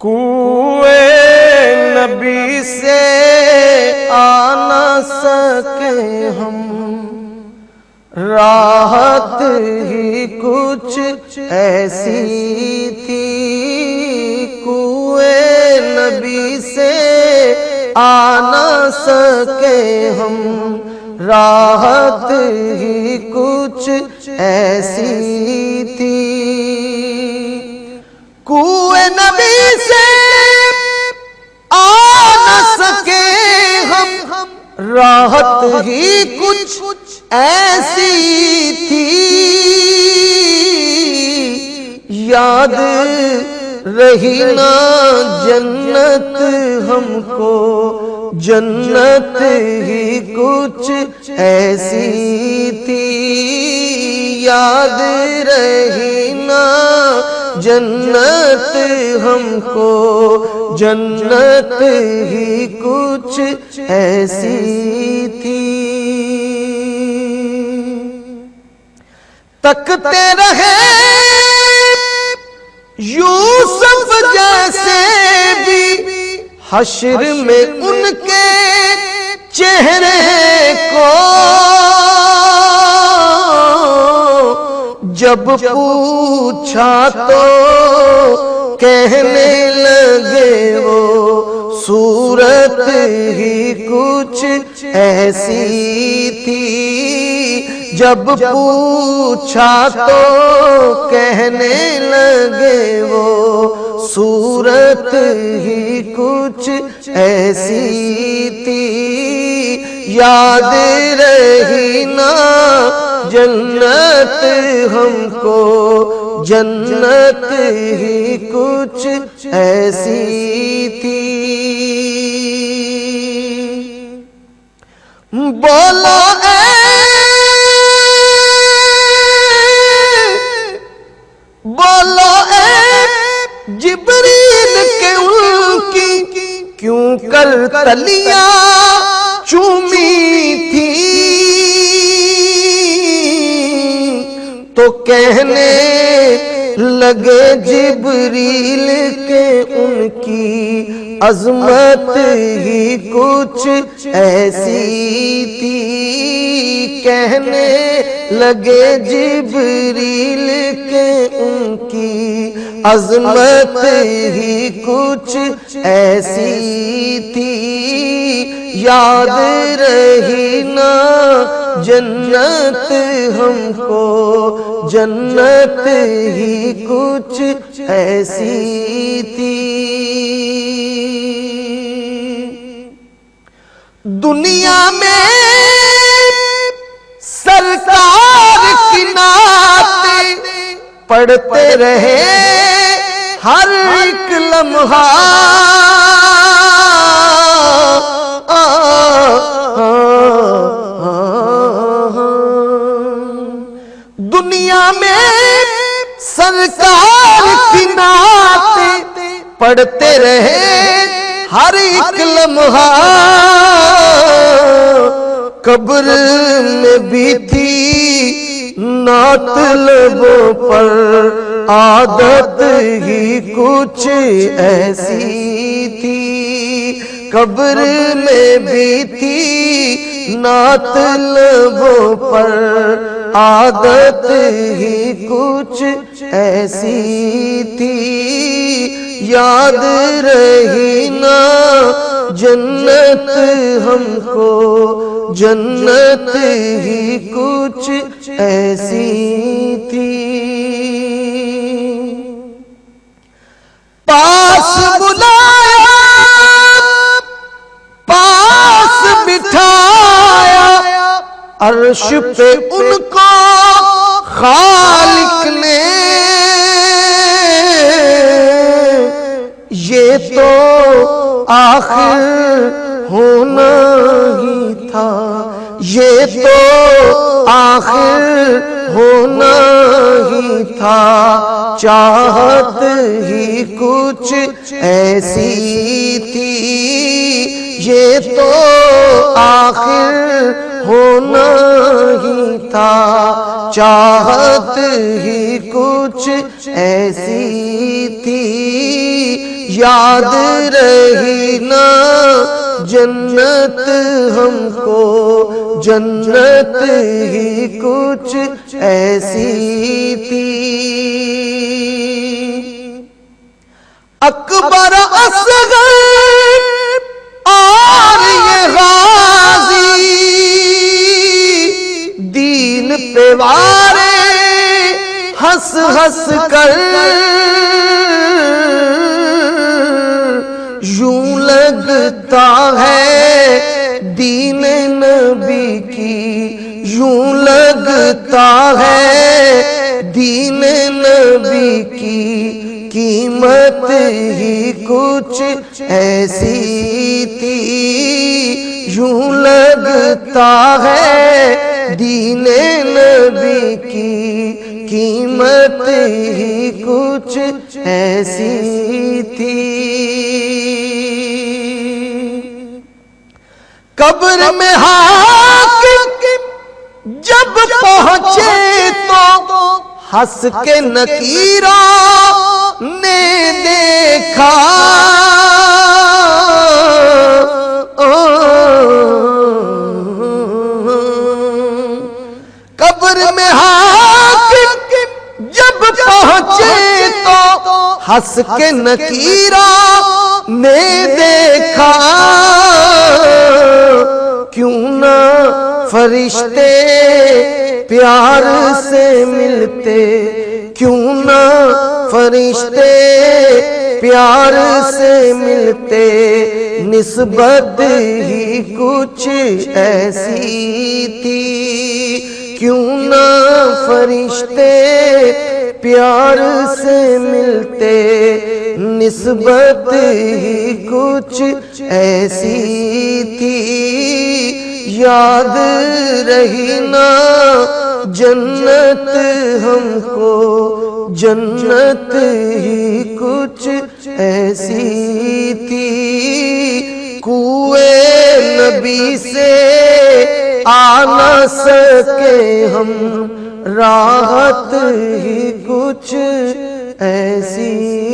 کوئے نبی سے آ نہ سکے ہم، راحت ہی کچھ ایسی تھی۔ کوئے نبی سے آ نہ سکے ہم، راحت ہی کچھ ایسی تھی۔ کوئے نبی سے آ نہ سکے ہم، راحت ہی کچھ ایسی تھی۔ یاد رہی نا جنت ہم کو، جنت ہی کچھ ایسی تھی۔ یاد رہی نا جنت ہم کو، جنت ہی کچھ ایسی تھی۔ تکتے رہے یوسف جیسے بھی حشر میں ان کے چہرے کو، جب پوچھا تو کہنے لگے وہ صورت ہی کچھ ایسی تھی۔ جب پوچھا تو کہنے لگے وہ صورت ہی کچھ ایسی تھی۔ یاد رہی نا جنت ہم کو، جنت ہی کچھ ایسی تھی۔ بولو بولو اے جبریل کہ ان کی کیوں کر تلیاں چومی تھی؟ تو کہنے لگے جبریل کہ ان کی عظمت ہی کچھ ایسی تھی۔ کہنے لگے جبریل کہ ان کی عظمت ہی کچھ ایسی تھی۔ یاد رہی نا جنت ہم کو، جنت ہی کچھ ایسی تھی۔ دنیا میں سرکار کی نعت پڑھتے رہے ہر ایک لمحہ، دنیا میں سرکار کی نعت پڑھتے رہے ہر ایک لمحہ۔ قبر میں بھی تھی نعت لبوں پر، عادت ہی کچھ ایسی تھی۔ قبر میں بھی تھی نعت لبوں پر، عادت ہی کچھ ایسی تھی۔ یاد رہی نا جنت ہم کو، جنت ہی کچھ ایسی تھی۔ پاس بلایا، پاس بٹھایا، عرش پہ ان کو خالق نے۔ یہ تو آخر ہونا ہی تھا، یہ تو آخر ہونا ہی تھا۔ چاہت ہی کچھ ایسی تھی، یہ تو آخر ہونا ہی تھا۔ چاہت ہی کچھ ایسی تھی، یاد رہی نا جنت ہم کو، جنت ہی کچھ ایسی تھی۔ اکبر اصغر اور یہ غازی دین پہ وارے ہنس ہنس کر یوں لگتا ہے دین نبی کی، یوں لگتا ہے دین نبی کی قیمت ہی کچھ ایسی تھی، یوں لگتا ہے دین نبی کی قیمت ہی کچھ ایسی تھی۔ قبر میں حاکم جب پہنچے تو ہنس کے نکیروں نے دیکھا، قبر میں حاکم جب پہنچے تو ہنس کے نکیروں نے دیکھا، کیوں نہ فرشتے پیار سے ملتے، کیوں نہ فرشتے پیار سے ملتے، نسبت ہی کچھ ایسی تھی، کیوں نہ فرشتے پیار سے ملتے، نسبت ہی کچھ ایسی تھی۔ یاد رہی نا جنت ہم کو، جنت ہی کچھ ایسی تھی۔ کوئے نبی سے آ نہ سکے ہم، راحت ہی کچھ ایسی